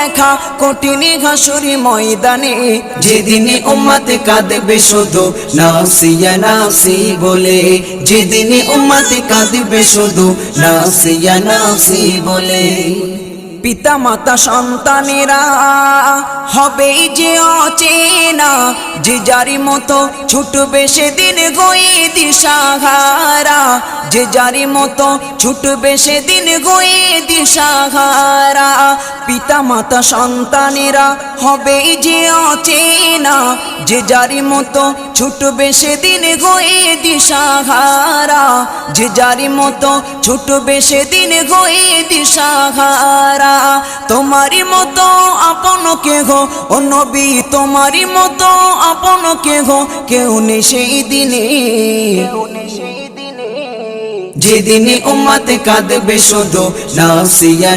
দেখা কঠিন হাসুরি ময়দানে, যেদিন উম্মত কাঁদবে শুধু নাফসিয়া নাফসি বলে, যেদিন উম্মত কাঁদবে শুধু নাফসিয়া নাফসি বলে। পিতা মাতা সন্তানেরা হবে যে অচেনা, যে যারি মতো ছুটবে সেদিন গয়ে দিশাহারা, যে যারি মতো ছুটবে সেদিন গয়ে দিশাহারা। পিতা মাতা সন্তানেরা হবে যে অচেনা, যে যারি মতো ছুটবে সেদিন গয়ে দিশাহারা, যে যারি মতো ছুটবে সেদিন গয়ে দিশাহারা। তোমারি মতো আপন কে গো ও নবী, তোমারি মতো আপন কে গো কেউ নেই সেই দিনে, যেদিন উম্মত কাঁদবে শুধু নাফসিয়া।